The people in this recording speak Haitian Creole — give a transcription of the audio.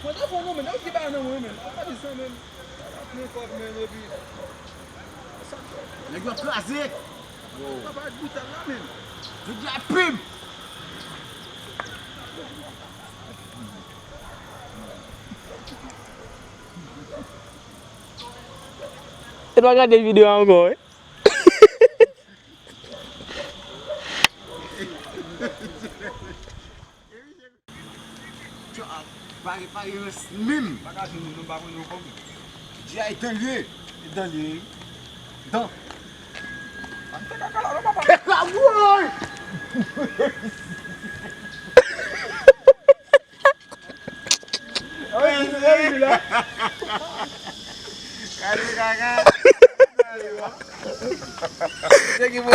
Pwè ta fon nou men, nou ki ba nan mwen men. A pa di san men. Men kop men epi. Nèg yo krasé. A pa di boutan la men. Je dis la pub. Tu vas regarder la vidéo encore, hein? Tu as pari mime. Bagaj nou ba kon nou kom. Dia est lieu. Dans lieu. Dans. An te kakala nou papa. Ah ouais. Oye, la. Kali kakak. Seki mo.